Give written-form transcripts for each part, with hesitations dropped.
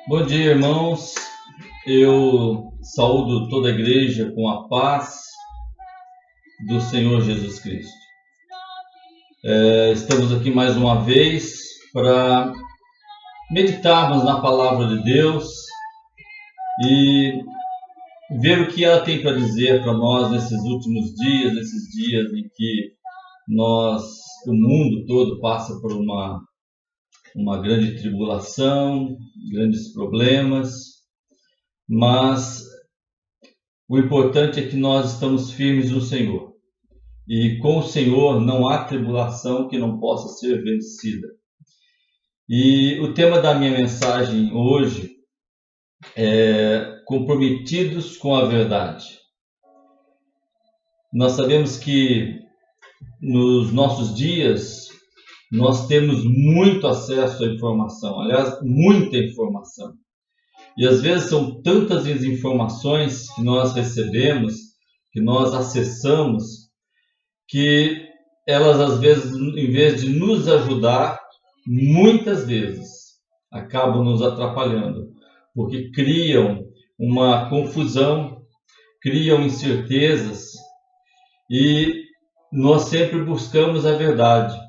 Bom dia, irmãos. Eu saúdo toda a igreja com a paz do Senhor Jesus Cristo. Estamos aqui mais uma vez para meditarmos na palavra de Deus e ver o que ela tem para dizer para nós nesses últimos dias, nesses dias em que o mundo todo passa por uma grande tribulação, grandes problemas, mas o importante é que nós estamos firmes no Senhor. E com o Senhor não há tribulação que não possa ser vencida. E o tema da minha mensagem hoje é comprometidos com a verdade. Nós sabemos que nos nossos dias nós temos muito acesso à informação, aliás, muita informação. E às vezes são tantas as informações que nós recebemos, que nós acessamos, que elas às vezes, em vez de nos ajudar, muitas vezes acabam nos atrapalhando, porque criam uma confusão, criam incertezas, e nós sempre buscamos a verdade.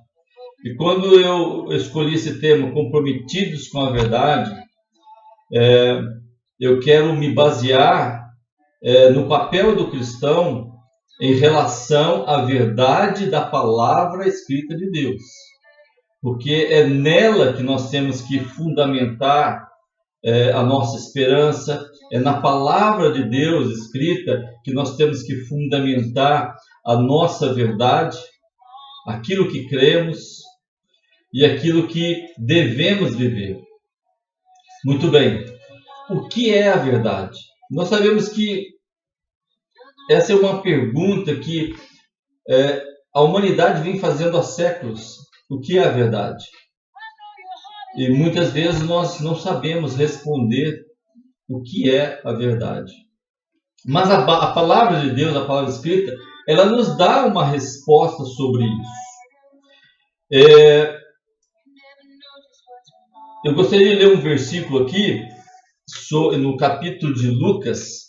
E quando eu escolhi esse tema, comprometidos com a verdade, eu quero me basear no papel do cristão em relação à verdade da palavra escrita de Deus. Porque é nela que nós temos que fundamentar a nossa esperança, é na palavra de Deus escrita que nós temos que fundamentar a nossa verdade, aquilo que cremos e aquilo que devemos viver. Muito bem, o que é a verdade? Nós sabemos que essa é uma pergunta que a humanidade vem fazendo há séculos. O que é a verdade? E muitas vezes nós não sabemos responder o que é a verdade. Mas a palavra de Deus, a palavra escrita, ela nos dá uma resposta sobre isso. Eu gostaria de ler um versículo aqui, no capítulo de Lucas,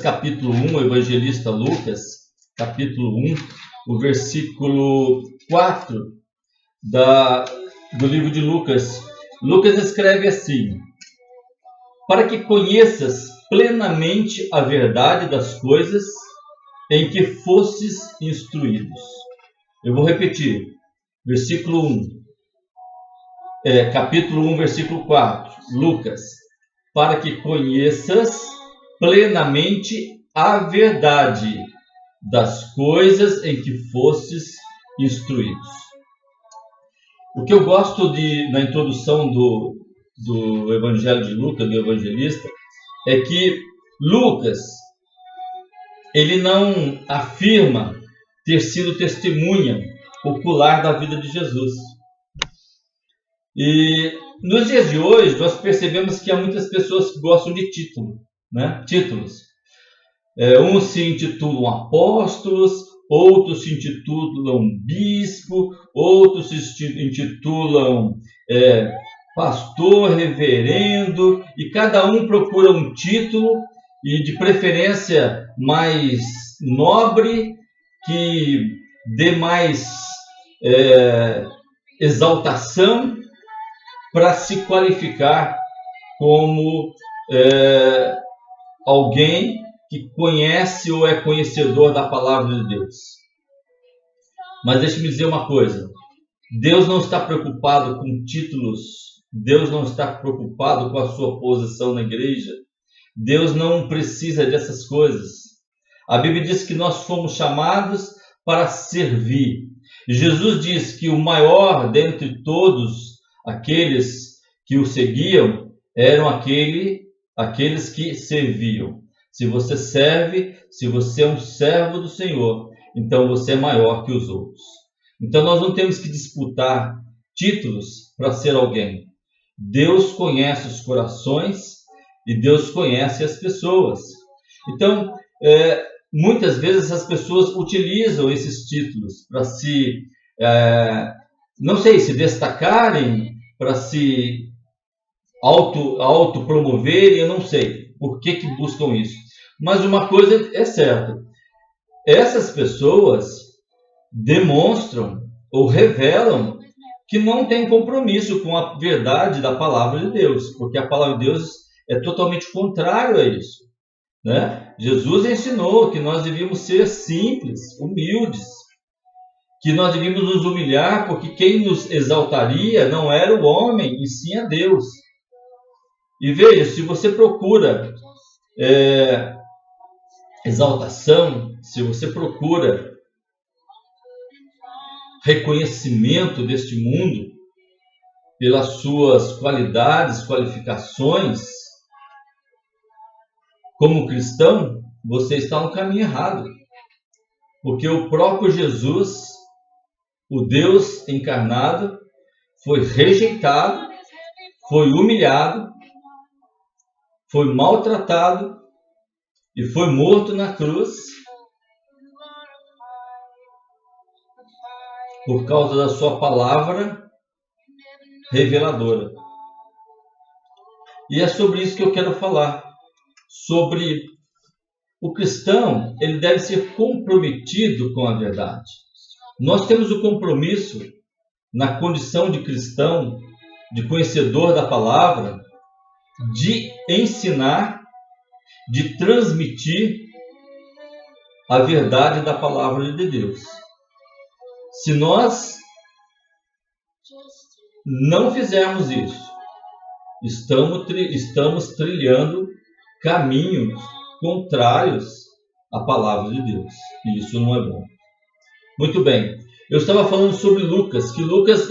capítulo 1, o evangelista Lucas, capítulo 1, o versículo 4 do livro de Lucas. Lucas escreve assim: para que conheças plenamente a verdade das coisas em que fostes instruídos. Eu vou repetir, versículo 1. Capítulo 1, versículo 4, Lucas, para que conheças plenamente a verdade das coisas em que fostes instruídos. O que eu gosto na introdução do Evangelho de Lucas, do evangelista, é que Lucas, ele não afirma ter sido testemunha ocular da vida de Jesus. E nos dias de hoje, nós percebemos que há muitas pessoas que gostam de títulos. Uns se intitulam apóstolos, outros se intitulam bispo, outros se intitulam pastor, reverendo, e cada um procura um título, e de preferência mais nobre, que dê mais exaltação, para se qualificar como alguém que conhece ou é conhecedor da palavra de Deus. Mas deixe-me dizer uma coisa: Deus não está preocupado com títulos, Deus não está preocupado com a sua posição na igreja, Deus não precisa dessas coisas. A Bíblia diz que nós fomos chamados para servir. Jesus diz que o maior dentre todos aqueles que o seguiam eram aqueles que serviam. Se você serve, se você é um servo do Senhor, então você é maior que os outros. Então nós não temos que disputar títulos para ser alguém. Deus conhece os corações e Deus conhece as pessoas. Então, muitas vezes as pessoas utilizam esses títulos para se destacarem, para se autopromoverem, eu não sei por que buscam isso. Mas uma coisa é certa, essas pessoas demonstram ou revelam que não têm compromisso com a verdade da palavra de Deus, porque a palavra de Deus é totalmente contrário a isso, né? Jesus ensinou que nós devíamos ser simples, humildes, que nós devíamos nos humilhar, porque quem nos exaltaria não era o homem, e sim a Deus. E veja, se você procura exaltação, se você procura reconhecimento deste mundo pelas suas qualidades, qualificações, como cristão, você está no caminho errado. Porque o próprio Jesus, o Deus encarnado, foi rejeitado, foi humilhado, foi maltratado e foi morto na cruz por causa da sua palavra reveladora. E é sobre isso que eu quero falar. Sobre o cristão, ele deve ser comprometido com a verdade. Nós temos o compromisso, na condição de cristão, de conhecedor da palavra, de ensinar, de transmitir a verdade da palavra de Deus. Se nós não fizermos isso, estamos trilhando caminhos contrários à palavra de Deus. E isso não é bom. Muito bem. Eu estava falando sobre Lucas, que Lucas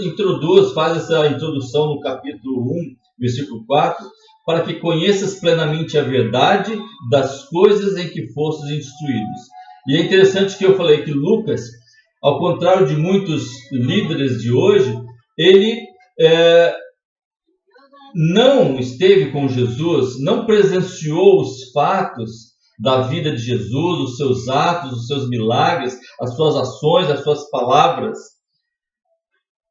faz essa introdução no capítulo 1, versículo 4, para que conheças plenamente a verdade das coisas em que fostes instruídos. E é interessante que eu falei que Lucas, ao contrário de muitos líderes de hoje, ele não esteve com Jesus, não presenciou os fatos da vida de Jesus, os seus atos, os seus milagres, as suas ações, as suas palavras,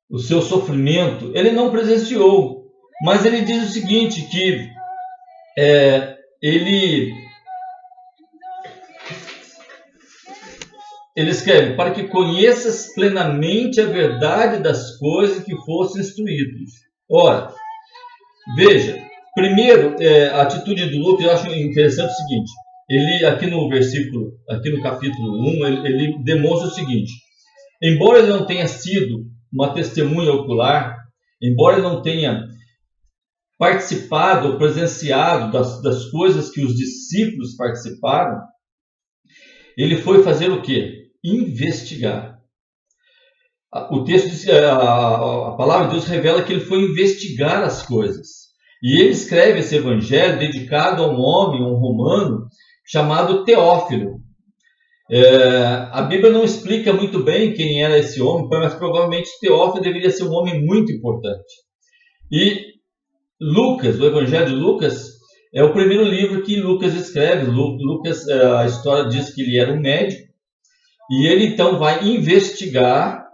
o seu sofrimento. Ele não presenciou, mas ele diz o seguinte, que ele escreve, para que conheças plenamente a verdade das coisas que fossem instruídos. Ora, veja, primeiro, a atitude do Lucas, eu acho interessante o seguinte, ele aqui no capítulo 1, ele demonstra o seguinte, embora ele não tenha sido uma testemunha ocular, embora ele não tenha participado ou presenciado das coisas que os discípulos participaram, ele foi fazer o quê? Investigar. O texto diz, a palavra de Deus revela que ele foi investigar as coisas. E ele escreve esse evangelho dedicado a um homem, um romano, chamado Teófilo. A Bíblia não explica muito bem quem era esse homem, mas provavelmente Teófilo deveria ser um homem muito importante. E Lucas, o evangelho de Lucas, é o primeiro livro que Lucas escreve. Lucas, a história diz que ele era um médico, e ele então vai investigar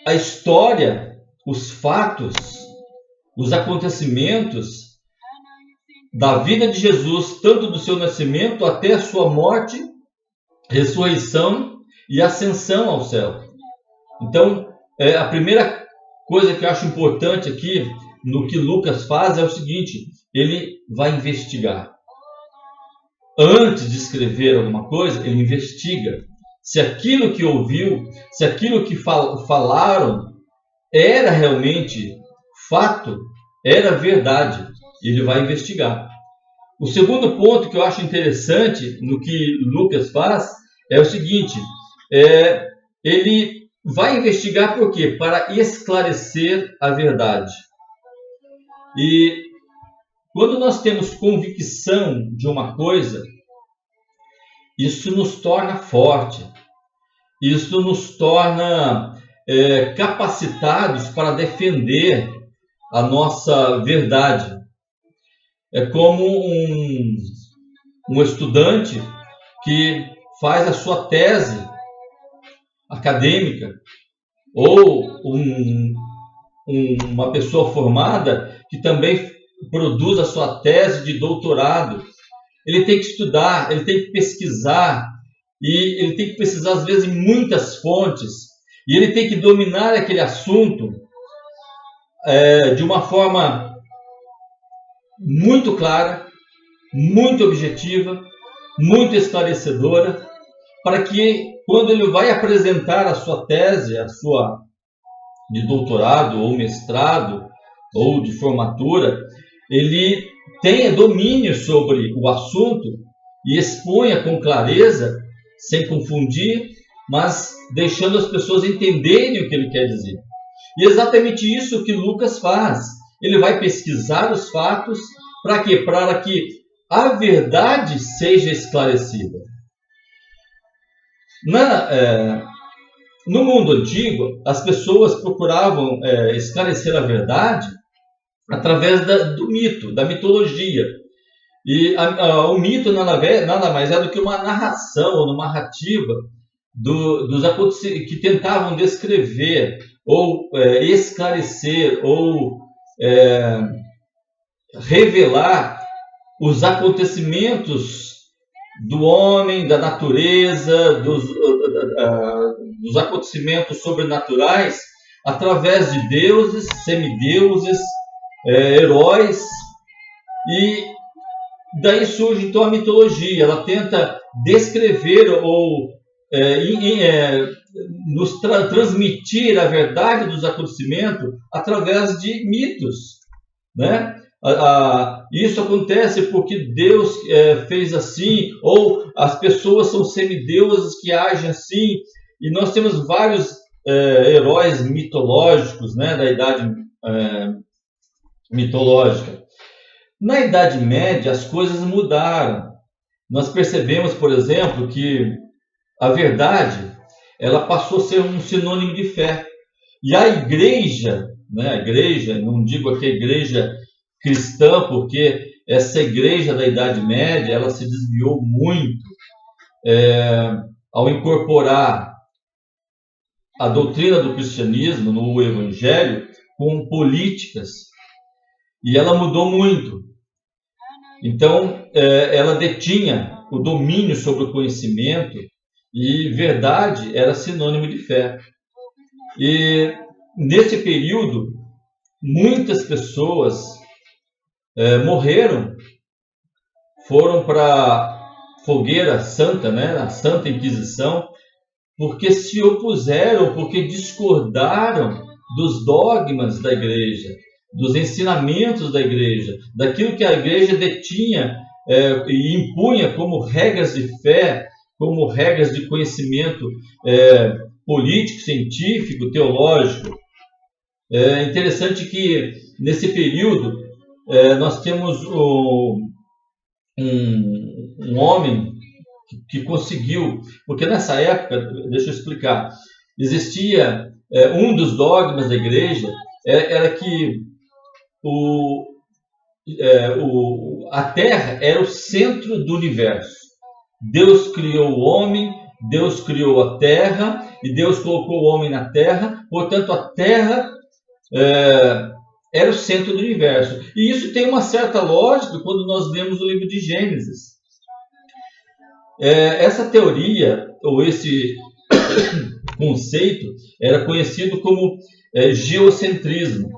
a história, os fatos, os acontecimentos da vida de Jesus, tanto do seu nascimento até a sua morte, ressurreição e ascensão ao céu. Então, a primeira coisa que eu acho importante aqui no que Lucas faz é o seguinte, ele vai investigar. Antes de escrever alguma coisa, ele investiga se aquilo que ouviu, se aquilo que falaram era realmente fato, era verdade. Ele vai investigar. O segundo ponto que eu acho interessante no que Lucas faz é o seguinte, ele vai investigar por quê? Para esclarecer a verdade. E quando nós temos convicção de uma coisa, isso nos torna forte, isso nos torna capacitados para defender a nossa verdade. É como um estudante que faz a sua tese acadêmica, ou um uma pessoa formada que também produz a sua tese de doutorado. Ele tem que estudar, ele tem que pesquisar, e ele tem que pesquisar, às vezes, em muitas fontes, e ele tem que dominar aquele assunto de uma forma muito clara, muito objetiva, muito esclarecedora, para que, quando ele vai apresentar a sua tese, a sua de doutorado ou mestrado ou de formatura, ele tenha domínio sobre o assunto e exponha com clareza, sem confundir, mas deixando as pessoas entenderem o que ele quer dizer. E é exatamente isso que Lucas faz. Ele vai pesquisar os fatos para quê? Para que a verdade seja esclarecida. No mundo antigo, as pessoas procuravam esclarecer a verdade através do mito, da mitologia. E o mito nada mais é do que uma narração, ou uma narrativa dos acontecimentos que tentavam descrever, ou esclarecer, ou revelar os acontecimentos do homem, da natureza, dos acontecimentos sobrenaturais, através de deuses, semideuses, heróis, e daí surge então a mitologia. Ela tenta descrever ou nos transmitir a verdade dos acontecimentos através de mitos, né? Isso acontece porque Deus fez assim, ou as pessoas são semideuses que agem assim, e nós temos vários heróis mitológicos, né, da idade mitológica. Na Idade Média, as coisas mudaram. Nós percebemos, por exemplo, que a verdade ela passou a ser um sinônimo de fé. E a igreja, não digo aqui a igreja cristã, porque essa igreja da Idade Média ela se desviou muito ao incorporar a doutrina do cristianismo no evangelho com políticas, e ela mudou muito. Então, ela detinha o domínio sobre o conhecimento, e verdade era sinônimo de fé. E nesse período, muitas pessoas morreram, foram para a fogueira santa, né, a Santa Inquisição, porque se opuseram, porque discordaram dos dogmas da igreja, dos ensinamentos da igreja, daquilo que a igreja detinha e impunha como regras de fé, como regras de conhecimento político, científico, teológico. É interessante que nesse período nós temos um homem que conseguiu, porque nessa época, deixa eu explicar, existia um dos dogmas da igreja, era que a Terra era o centro do universo. Deus criou o homem, Deus criou a Terra, e Deus colocou o homem na Terra, portanto a Terra era o centro do universo. E isso tem uma certa lógica quando nós lemos o livro de Gênesis. Essa teoria, ou esse conceito, era conhecido como geocentrismo.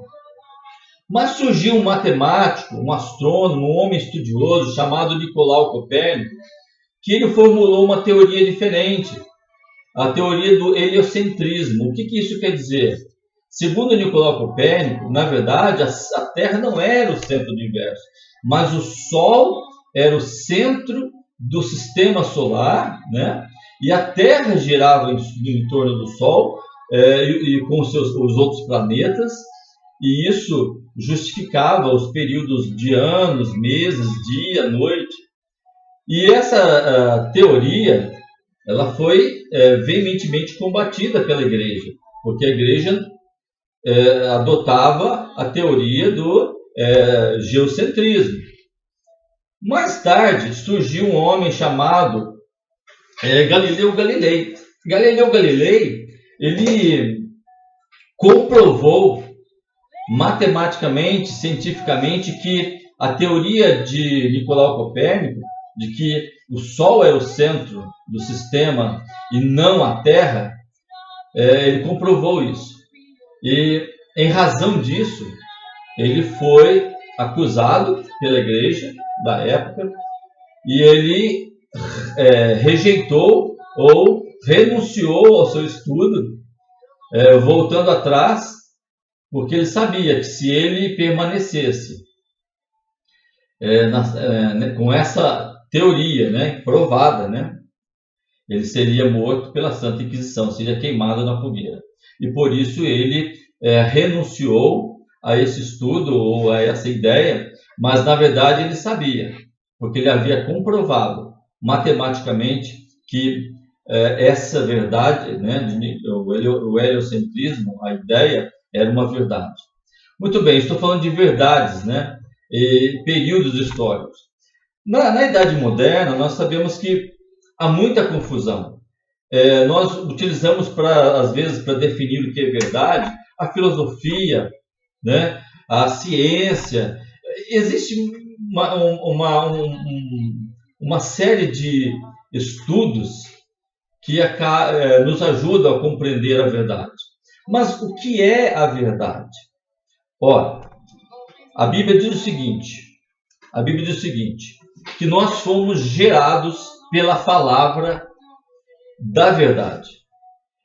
Mas surgiu um matemático, um astrônomo, um homem estudioso chamado Nicolau Copérnico, que ele formulou uma teoria diferente, a teoria do heliocentrismo. O que isso quer dizer? Segundo Nicolau Copérnico, na verdade, a Terra não era o centro do universo, mas o Sol era o centro do sistema solar, né? E a Terra girava em torno do Sol e com os outros planetas, e isso justificava os períodos de anos, meses, dia, noite. E essa teoria ela foi veementemente combatida pela igreja, porque a igreja adotava a teoria do geocentrismo. Mais tarde surgiu um homem chamado Galileu Galilei. Galileu Galilei ele comprovou matematicamente, cientificamente, que a teoria de Nicolau Copérnico, de que o Sol é o centro do sistema e não a Terra, ele comprovou isso. E, em razão disso, ele foi acusado pela igreja da época e ele rejeitou ou renunciou ao seu estudo, voltando atrás, porque ele sabia que se ele permanecesse com essa teoria, né, provada, né, ele seria morto pela Santa Inquisição, seria queimado na fogueira. E por isso ele renunciou a esse estudo ou a essa ideia, mas na verdade ele sabia, porque ele havia comprovado matematicamente que essa verdade, né, o heliocentrismo, a ideia, era uma verdade. Muito bem, estou falando de verdades, né, e períodos históricos. Na Idade Moderna, nós sabemos que há muita confusão. Nós utilizamos, às vezes, para definir o que é verdade, a filosofia, né, a ciência. Existe uma série de estudos que nos ajudam a compreender a verdade. Mas o que é a verdade? Ora, a Bíblia diz o seguinte, que nós fomos gerados pela palavra da verdade.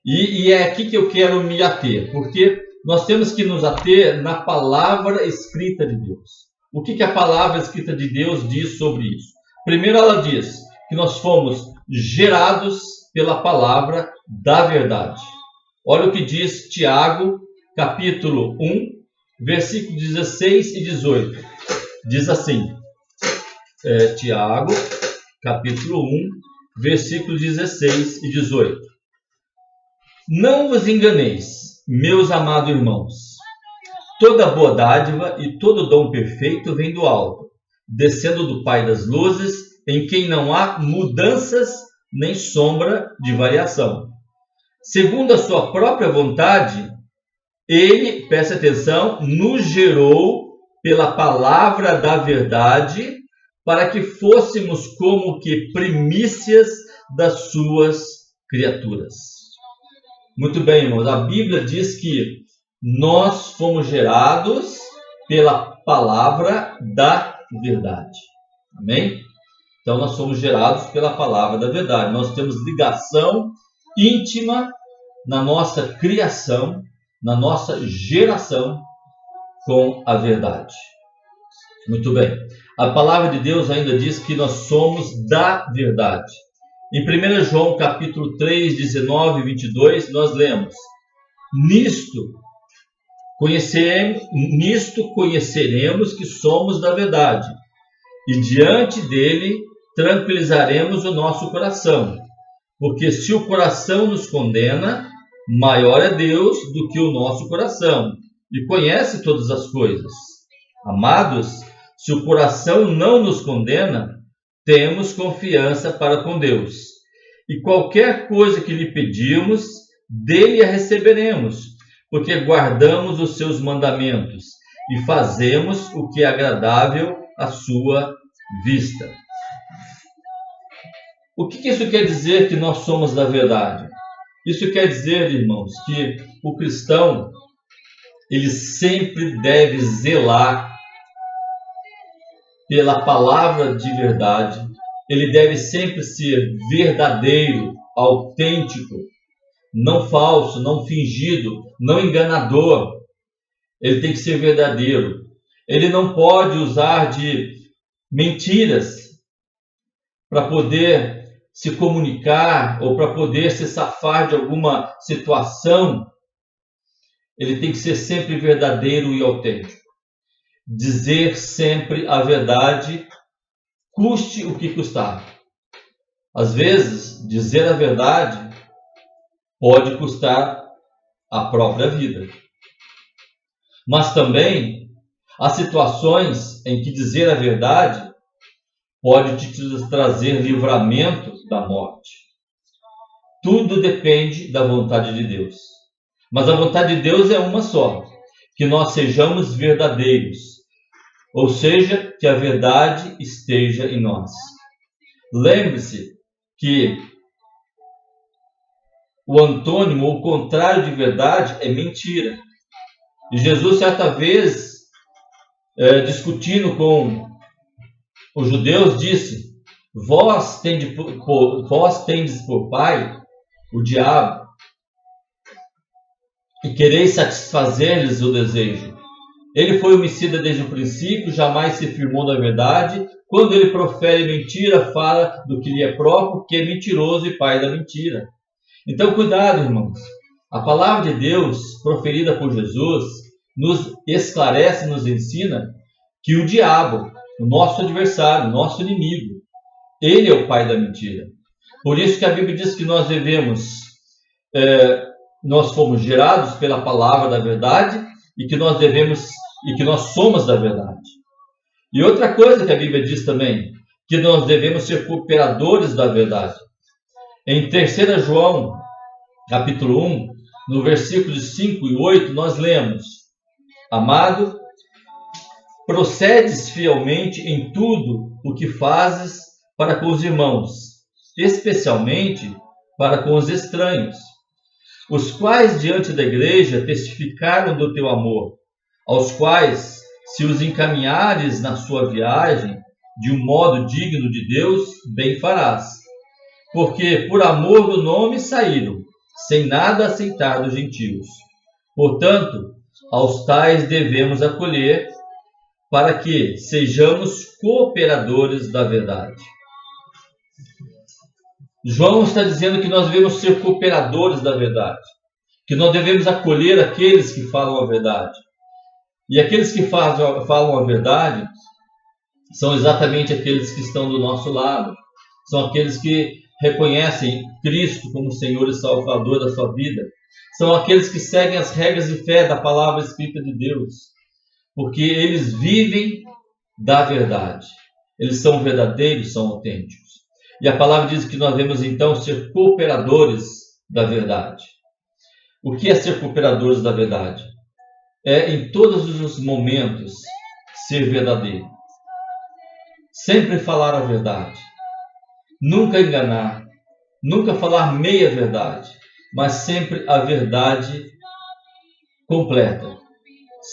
E é aqui que eu quero me ater, porque nós temos que nos ater na palavra escrita de Deus. O que a palavra escrita de Deus diz sobre isso? Primeiro, ela diz que nós fomos gerados pela palavra da verdade. Olha o que diz Tiago, capítulo 1, versículos 16 e 18. Diz assim, Tiago, capítulo 1, versículos 16 e 18. Não vos enganeis, meus amados irmãos. Toda boa dádiva e todo dom perfeito vem do alto, descendo do Pai das luzes, em quem não há mudanças nem sombra de variação. Segundo a sua própria vontade, ele, preste atenção, nos gerou pela palavra da verdade, para que fôssemos como que primícias das suas criaturas. Muito bem, irmãos, a Bíblia diz que nós fomos gerados pela palavra da verdade. Amém? Então, nós somos gerados pela palavra da verdade. Nós temos ligação íntima na nossa criação, na nossa geração com a verdade. Muito bem. A palavra de Deus ainda diz que nós somos da verdade. Em 1 João capítulo 3, 19 e 22, nós lemos: Nisto conheceremos que somos da verdade, e diante dele tranquilizaremos o nosso coração, porque se o coração nos condena, maior é Deus do que o nosso coração, e conhece todas as coisas. Amados, se o coração não nos condena, temos confiança para com Deus. E qualquer coisa que lhe pedimos, dele a receberemos, porque guardamos os seus mandamentos e fazemos o que é agradável à sua vista. O que isso quer dizer que nós somos da verdade? Isso quer dizer, irmãos, que o cristão, ele sempre deve zelar pela palavra de verdade, ele deve sempre ser verdadeiro, autêntico, não falso, não fingido, não enganador. Ele tem que ser verdadeiro. Ele não pode usar de mentiras para poder se comunicar ou para poder se safar de alguma situação. Ele tem que ser sempre verdadeiro e autêntico. Dizer sempre a verdade, custe o que custar. Às vezes, dizer a verdade pode custar a própria vida. Mas também há situações em que dizer a verdade pode te trazer livramento da morte. Tudo depende da vontade de Deus. Mas a vontade de Deus é uma só, que nós sejamos verdadeiros, ou seja, que a verdade esteja em nós. Lembre-se que o antônimo, ou o contrário de verdade, é mentira. E Jesus, certa vez, discutindo com os judeus, disse: vós tendes por pai o diabo, e quereis satisfazer-lhes o desejo. Ele foi homicida desde o princípio, jamais se firmou na verdade. Quando ele profere mentira, fala do que lhe é próprio, que é mentiroso e pai da mentira. Então, cuidado, irmãos. A palavra de Deus, proferida por Jesus, nos esclarece, nos ensina que o diabo, o nosso adversário, o nosso inimigo, ele é o pai da mentira. Por isso que a Bíblia diz que nós nós fomos gerados pela palavra da verdade e que nós somos da verdade. E outra coisa que a Bíblia diz também, que nós devemos ser cooperadores da verdade. Em 3 João, capítulo 1, no versículos 5 e 8, nós lemos: amado, procedes fielmente em tudo o que fazes para com os irmãos, especialmente para com os estranhos, os quais diante da igreja testificaram do teu amor, aos quais, se os encaminhares na sua viagem de um modo digno de Deus, bem farás, porque por amor do nome saíram, sem nada aceitar dos gentios. Portanto, aos tais devemos acolher, para que sejamos cooperadores da verdade. João está dizendo que nós devemos ser cooperadores da verdade, que nós devemos acolher aqueles que falam a verdade. E aqueles que falam a verdade são exatamente aqueles que estão do nosso lado, são aqueles que reconhecem Cristo como Senhor e Salvador da sua vida, são aqueles que seguem as regras de fé da palavra escrita de Deus, porque eles vivem da verdade, eles são verdadeiros, são autênticos. E a palavra diz que nós devemos então ser cooperadores da verdade. O que é ser cooperadores da verdade? É em todos os momentos ser verdadeiro, sempre falar a verdade, nunca enganar, nunca falar meia verdade, mas sempre a verdade completa,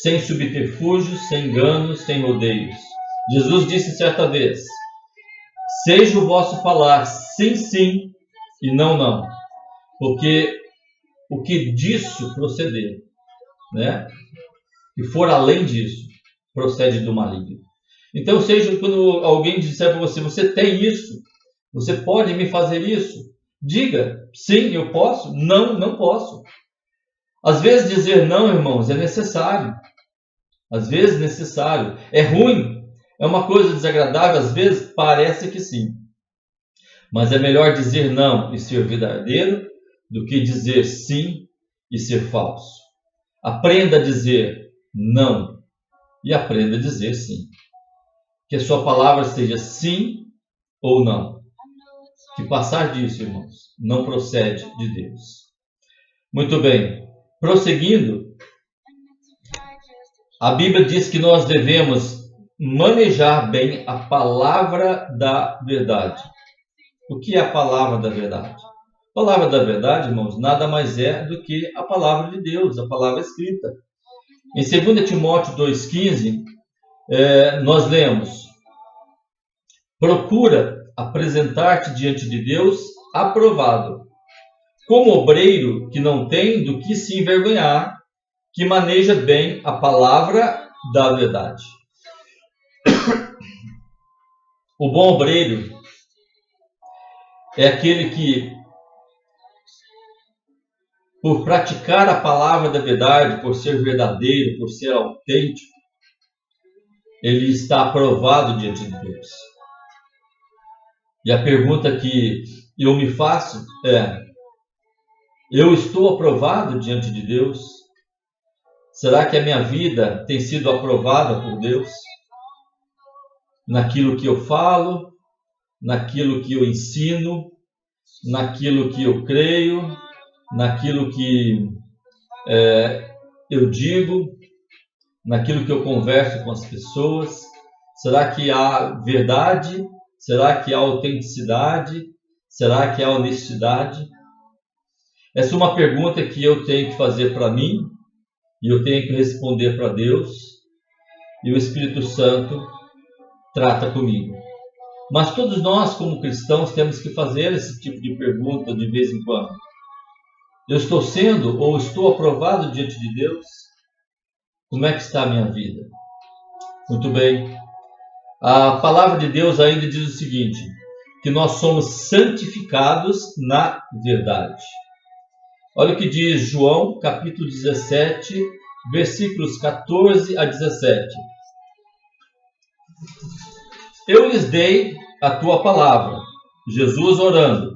sem subterfúgios, sem enganos, sem rodeios. Jesus disse certa vez: seja o vosso falar sim, sim e não, não, porque o que disso proceder, né, que for além disso, procede do maligno. Então, seja quando alguém disser para você: você tem isso, você pode me fazer isso, diga: sim, eu posso, não, não posso. Às vezes dizer não, irmãos, é necessário. Às vezes necessário. É ruim, é uma coisa desagradável, às vezes parece que sim. Mas é melhor dizer não e ser verdadeiro do que dizer sim e ser falso. Aprenda a dizer não e aprenda a dizer sim. Que a sua palavra seja sim ou não. Que passar disso, irmãos, não procede de Deus. Muito bem. Prosseguindo, a Bíblia diz que nós devemos manejar bem a palavra da verdade. O que é a palavra da verdade? A palavra da verdade, irmãos, nada mais é do que a palavra de Deus, a palavra escrita. Em 2 Timóteo 2,15, nós lemos: procura apresentar-te diante de Deus aprovado, como obreiro que não tem do que se envergonhar, que maneja bem a palavra da verdade. O bom obreiro é aquele que, por praticar a palavra da verdade, por ser verdadeiro, por ser autêntico, ele está aprovado diante de Deus. E a pergunta que eu me faço é: eu estou aprovado diante de Deus? Será que a minha vida tem sido aprovada por Deus? Naquilo que eu falo, naquilo que eu ensino, naquilo que eu creio, naquilo que eu digo, naquilo que eu converso com as pessoas? Será que há verdade? Será que há autenticidade? Será que há honestidade? Essa é uma pergunta que eu tenho que fazer para mim e eu tenho que responder para Deus, e o Espírito Santo trata comigo. Mas todos nós, como cristãos, temos que fazer esse tipo de pergunta de vez em quando. Eu estou sendo ou estou aprovado diante de Deus? Como é que está a minha vida? Muito bem. A palavra de Deus ainda diz o seguinte, que nós somos santificados na verdade. Olha o que diz João, capítulo 17, versículos 14 a 17. Eu lhes dei a tua palavra, Jesus orando,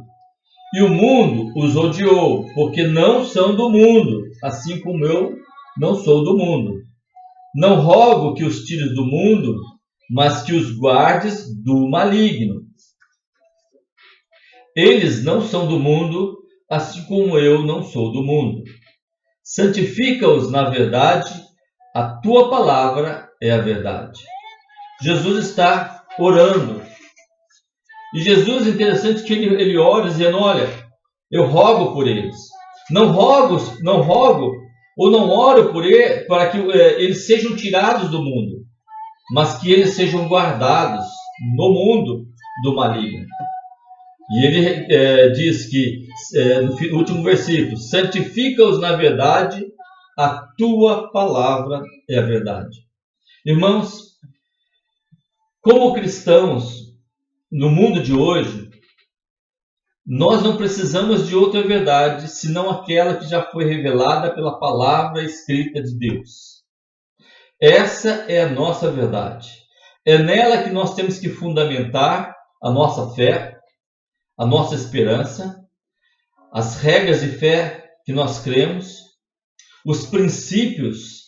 e o mundo os odiou, porque não são do mundo, assim como eu não sou do mundo. Não rogo que os tires do mundo, mas que os guardes do maligno. Eles não são do mundo, assim como eu não sou do mundo. Santifica-os na verdade, a tua palavra é a verdade. Jesus está orando. E Jesus, interessante que ele ora dizendo, olha, eu rogo por eles. Não rogo ou não oro por eles, para que eles sejam tirados do mundo, mas que eles sejam guardados no mundo do maligno. E ele diz que, no último versículo, santifica-os na verdade, a tua palavra é a verdade. Irmãos, como cristãos, no mundo de hoje, nós não precisamos de outra verdade, senão aquela que já foi revelada pela palavra escrita de Deus. Essa é a nossa verdade. É nela que nós temos que fundamentar a nossa fé, a nossa esperança, as regras de fé que nós cremos, os princípios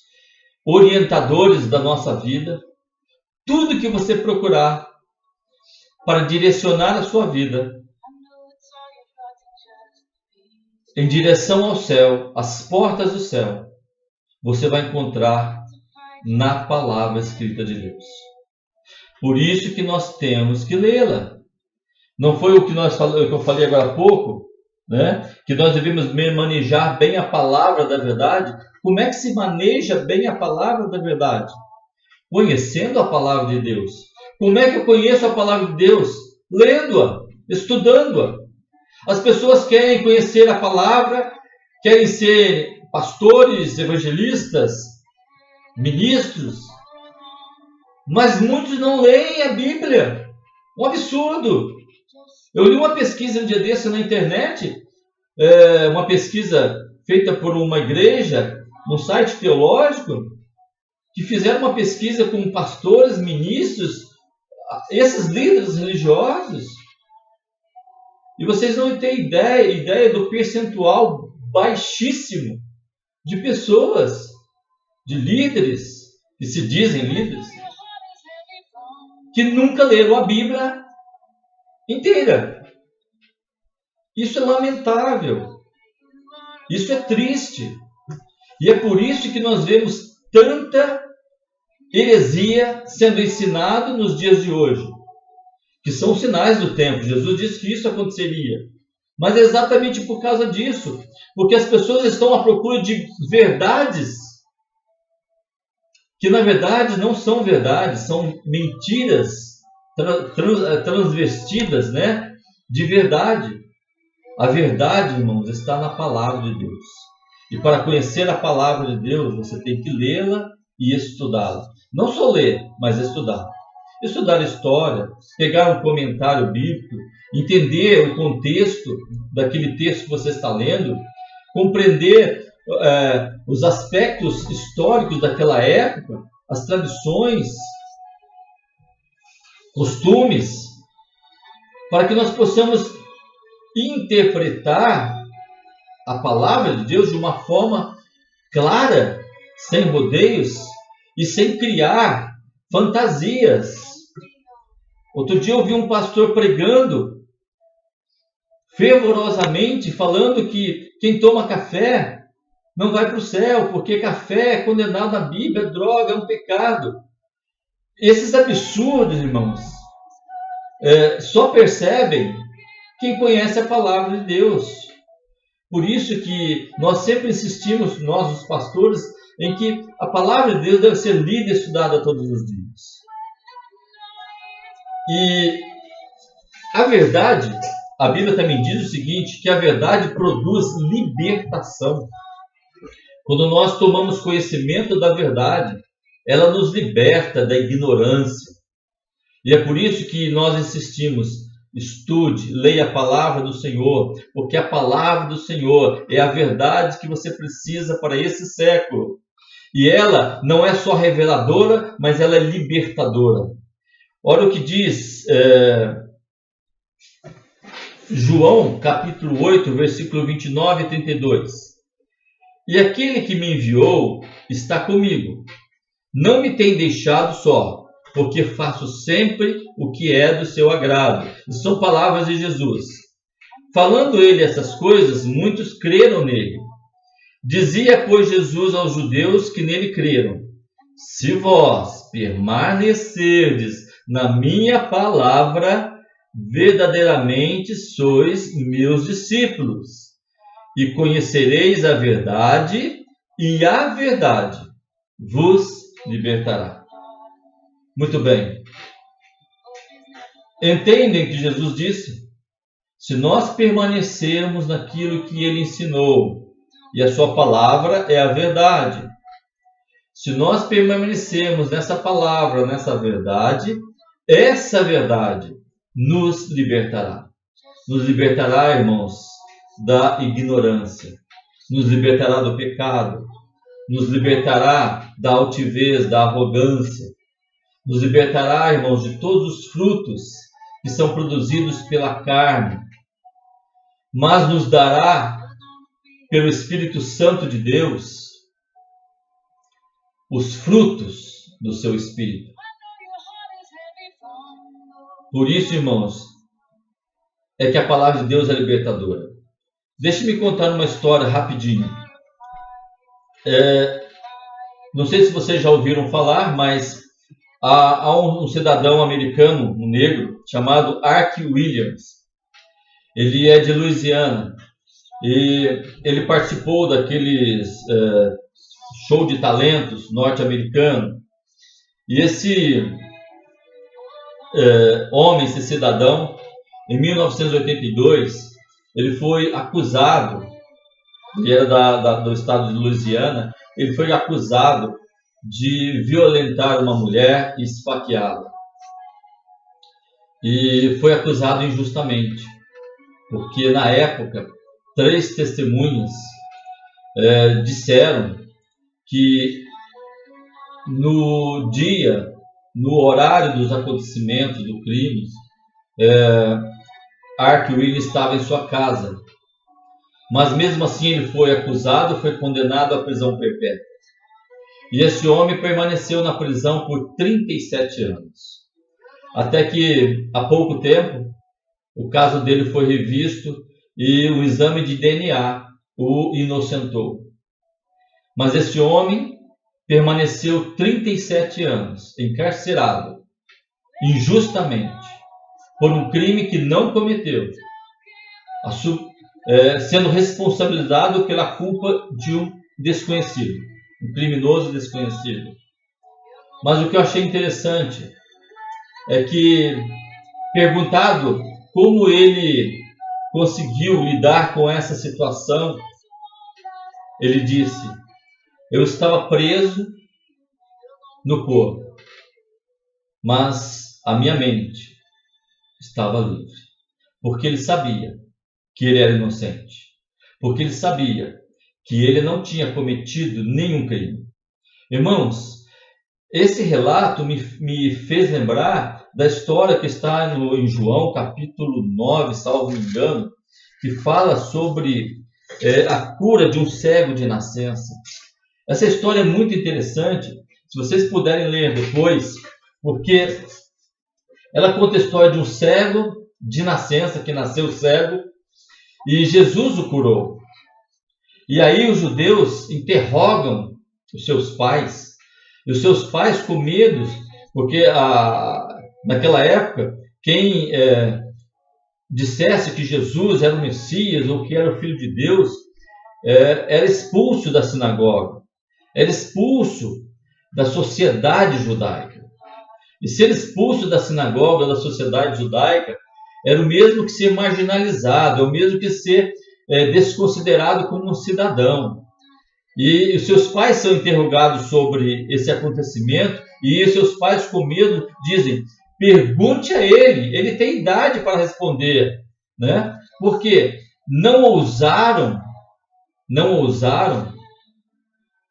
orientadores da nossa vida, tudo que você procurar para direcionar a sua vida em direção ao céu, às portas do céu, você vai encontrar na palavra escrita de Deus. Por isso que nós temos que lê-la. Não foi o que eu falei agora há pouco, né? Que nós devemos manejar bem a palavra da verdade. Como é que se maneja bem a palavra da verdade? Conhecendo a palavra de Deus. Como é que eu conheço a palavra de Deus? Lendo-a, estudando-a. As pessoas querem conhecer a palavra, querem ser pastores, evangelistas, ministros, mas muitos não leem a Bíblia. Um absurdo. Eu li uma pesquisa um dia desse na internet, uma pesquisa feita por uma igreja, num site teológico, que fizeram uma pesquisa com pastores, ministros, esses líderes religiosos, e vocês não têm ideia do percentual baixíssimo de pessoas, de líderes, que se dizem líderes, que nunca leram a Bíblia inteira. Isso é lamentável. Isso é triste. E é por isso que nós vemos tanta heresia sendo ensinada nos dias de hoje, que são sinais do tempo. Jesus disse que isso aconteceria. Mas é exatamente por causa disso, porque as pessoas estão à procura de verdades que na verdade não são verdades, são mentiras transvestidas, né, de verdade. A verdade, irmãos, está na palavra de Deus. E para conhecer a palavra de Deus, você tem que lê-la e estudá-la. Não só ler, mas estudar. Estudar história, pegar um comentário bíblico, entender o contexto daquele texto que você está lendo, compreender os aspectos históricos daquela época, as tradições, costumes, para que nós possamos interpretar a palavra de Deus de uma forma clara, sem rodeios e sem criar fantasias. Outro dia eu ouvi um pastor pregando fervorosamente, falando que quem toma café não vai para o céu, porque café é condenado na Bíblia, droga, é um pecado. Esses absurdos, irmãos, só percebem quem conhece a palavra de Deus. Por isso que nós sempre insistimos, nós os pastores, em que a palavra de Deus deve ser lida e estudada todos os dias. E a verdade, a Bíblia também diz o seguinte, que a verdade produz libertação. Quando nós tomamos conhecimento da verdade, ela nos liberta da ignorância. E é por isso que nós insistimos, estude, leia a palavra do Senhor, porque a palavra do Senhor é a verdade que você precisa para esse século. E ela não é só reveladora, mas ela é libertadora. Olha o que diz João, capítulo 8, versículo 29 e 32. E aquele que me enviou está comigo. Não me tem deixado só, porque faço sempre o que é do seu agrado. Isso são palavras de Jesus. Falando ele essas coisas, muitos creram nele. Dizia, pois, Jesus aos judeus que nele creram: se vós permanecerdes na minha palavra, verdadeiramente sois meus discípulos, e conhecereis a verdade, e a verdade vos libertará. Muito bem. Entendem que Jesus disse? Se nós permanecermos naquilo que ele ensinou, e a sua palavra é a verdade. Se nós permanecermos nessa palavra, nessa verdade, essa verdade nos libertará. Nos libertará, irmãos, da ignorância. Nos libertará do pecado. Nos libertará da altivez, da arrogância. Nos libertará, irmãos, de todos os frutos que são produzidos pela carne. Mas nos dará, pelo Espírito Santo de Deus, os frutos do seu Espírito. Por isso, irmãos, é que a palavra de Deus é libertadora. Deixe-me contar uma história rapidinho. Não sei se vocês já ouviram falar, mas há um cidadão americano, um negro, chamado Ark Williams. Ele é de Louisiana e ele participou daqueles show de talentos norte-americano. E esse homem, esse cidadão, em 1982, ele foi acusado, ele era do estado de Louisiana, ele foi acusado de violentar uma mulher e esfaqueá-la. E foi acusado injustamente, porque na época 3 testemunhas disseram que no horário dos acontecimentos do crime, Ark Williams estava em sua casa. Mas mesmo assim ele foi acusado, foi condenado à prisão perpétua. E esse homem permaneceu na prisão por 37 anos. Até que, há pouco tempo, o caso dele foi revisto e o exame de DNA o inocentou. Mas esse homem permaneceu 37 anos encarcerado, injustamente, por um crime que não cometeu, sendo responsabilizado pela culpa de um desconhecido, um criminoso desconhecido. Mas o que eu achei interessante é que, perguntado como ele conseguiu lidar com essa situação, ele disse: eu estava preso no corpo, mas a minha mente estava livre, porque ele sabia que ele era inocente, porque ele sabia que ele não tinha cometido nenhum crime. Irmãos, esse relato me fez lembrar da história que está em João, capítulo 9, salvo engano, que fala sobre a cura de um cego de nascença. Essa história é muito interessante, se vocês puderem ler depois, porque ela conta a história de um cego de nascença, que nasceu cego, e Jesus o curou. E aí os judeus interrogam os seus pais, e os seus pais com medo, porque naquela época, quem dissesse que Jesus era o Messias ou que era o Filho de Deus, era expulso da sinagoga, era expulso da sociedade judaica. E ser expulso da sinagoga, da sociedade judaica, era o mesmo que ser marginalizado, é o mesmo que ser desconsiderado como um cidadão. E os seus pais são interrogados sobre esse acontecimento, e os seus pais, com medo, dizem: pergunte a ele, ele tem idade para responder, né? Porque não ousaram,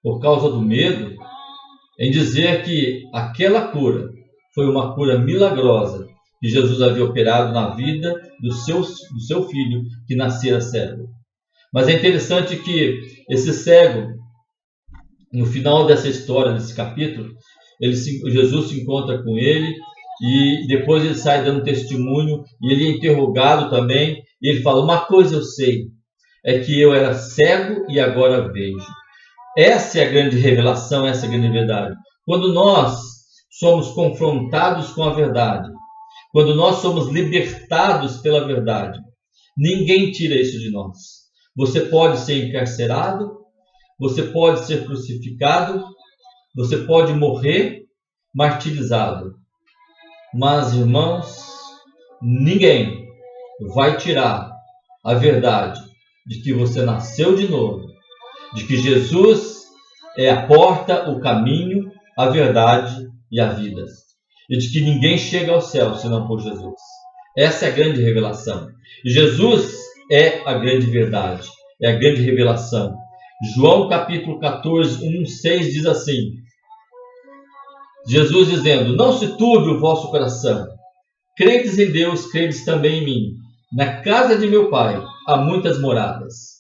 por causa do medo, em dizer que aquela cura foi uma cura milagrosa que Jesus havia operado na vida do seu filho, que nascera cego. Mas é interessante que esse cego, no final dessa história, desse capítulo, Jesus se encontra com ele, e depois ele sai dando testemunho, e ele é interrogado também, e ele fala: uma coisa eu sei, é que eu era cego e agora vejo. Essa é a grande revelação, essa é a grande verdade. Quando nós somos confrontados com a verdade, quando nós somos libertados pela verdade, ninguém tira isso de nós. Você pode ser encarcerado, você pode ser crucificado, você pode morrer martirizado. Mas, irmãos, ninguém vai tirar a verdade de que você nasceu de novo, de que Jesus é a porta, o caminho, a verdade e a vida, e de que ninguém chega ao céu senão por Jesus. Essa é a grande revelação. E Jesus é a grande verdade, é a grande revelação. João capítulo 14, 1, 6 diz assim: Jesus dizendo: não se turbe o vosso coração, crentes em Deus, credes também em mim. Na casa de meu Pai há muitas moradas.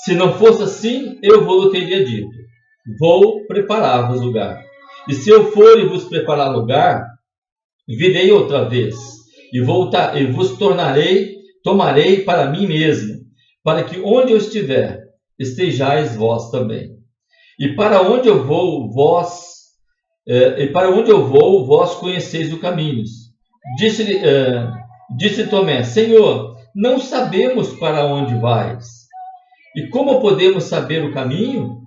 Se não fosse assim, eu vos teria dito: vou preparar-vos lugar. E se eu for e vos preparar lugar, virei outra vez e vos tomarei para mim mesmo, para que onde eu estiver, estejais vós também. E para onde eu vou, vós conheceis o caminho. Disse Tomé: Senhor, não sabemos para onde vais, e como podemos saber o caminho?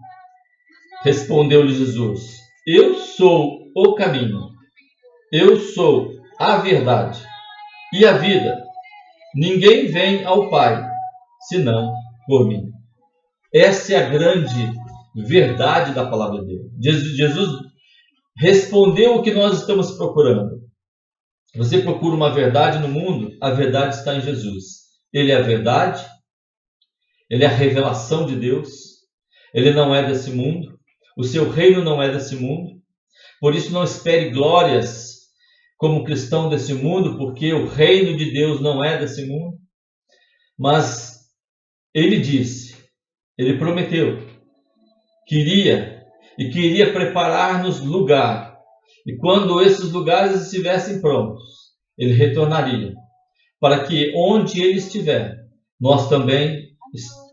Respondeu-lhe Jesus: eu sou o caminho, eu sou a verdade e a vida. Ninguém vem ao Pai senão por mim. Essa é a grande verdade da palavra de Deus. Jesus respondeu o que nós estamos procurando. Você procura uma verdade no mundo, a verdade está em Jesus. Ele é a verdade, ele é a revelação de Deus, ele não é desse mundo, o seu reino não é desse mundo. Por isso não espere glórias como cristão desse mundo, porque o reino de Deus não é desse mundo. Mas ele disse, ele prometeu que queria preparar-nos lugar. E quando esses lugares estivessem prontos, ele retornaria, para que onde ele estiver, nós também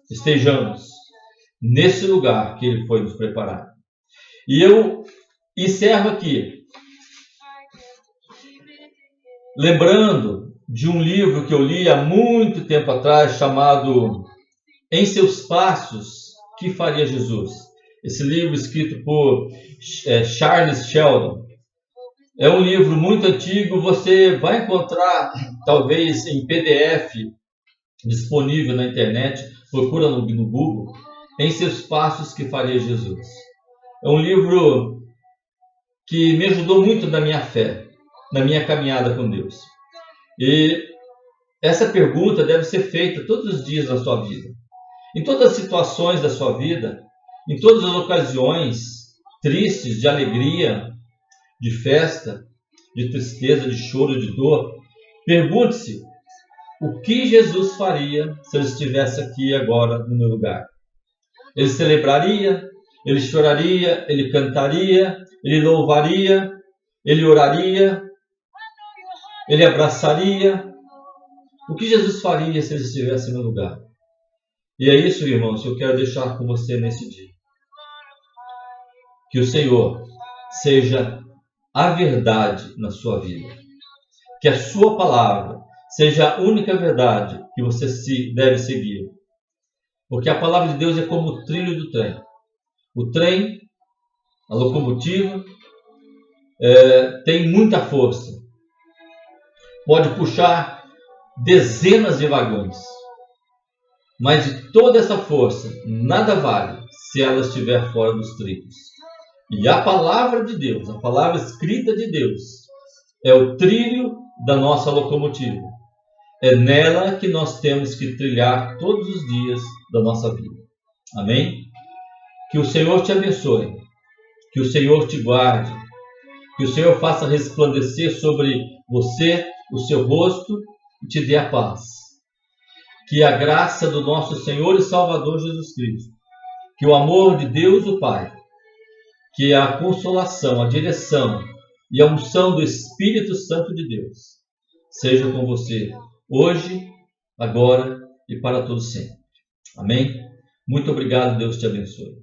estejamos nesse lugar que ele foi nos preparar. E eu encerro aqui, lembrando de um livro que eu li há muito tempo atrás, chamado Em Seus Passos, que faria Jesus? Esse livro escrito por Charles Sheldon. É um livro muito antigo, você vai encontrar talvez em PDF disponível na internet, procura no Google, Em Seus Passos, que faria Jesus? É um livro que me ajudou muito na minha fé, na minha caminhada com Deus. E essa pergunta deve ser feita todos os dias da sua vida. Em todas as situações da sua vida, em todas as ocasiões tristes, de alegria, de festa, de tristeza, de choro, de dor, pergunte-se o que Jesus faria se ele estivesse aqui agora no meu lugar. Ele celebraria, ele choraria, ele cantaria, ele louvaria, ele oraria, ele abraçaria. O que Jesus faria se ele estivesse no lugar? E é isso, irmãos, que eu quero deixar com você nesse dia. Que o Senhor seja a verdade na sua vida. Que a sua palavra seja a única verdade que você deve seguir. Porque a palavra de Deus é como o trilho do trem. O trem, a locomotiva, tem muita força. Pode puxar dezenas de vagões. Mas de toda essa força, nada vale se ela estiver fora dos trilhos. E a palavra de Deus, a palavra escrita de Deus, é o trilho da nossa locomotiva. É nela que nós temos que trilhar todos os dias da nossa vida. Amém? Que o Senhor te abençoe. Que o Senhor te guarde. Que o Senhor faça resplandecer sobre você o seu rosto e te dê a paz. Que a graça do nosso Senhor e Salvador Jesus Cristo, que o amor de Deus o Pai, que a consolação, a direção e a unção do Espírito Santo de Deus seja com você hoje, agora e para todo sempre. Amém? Muito obrigado, Deus te abençoe.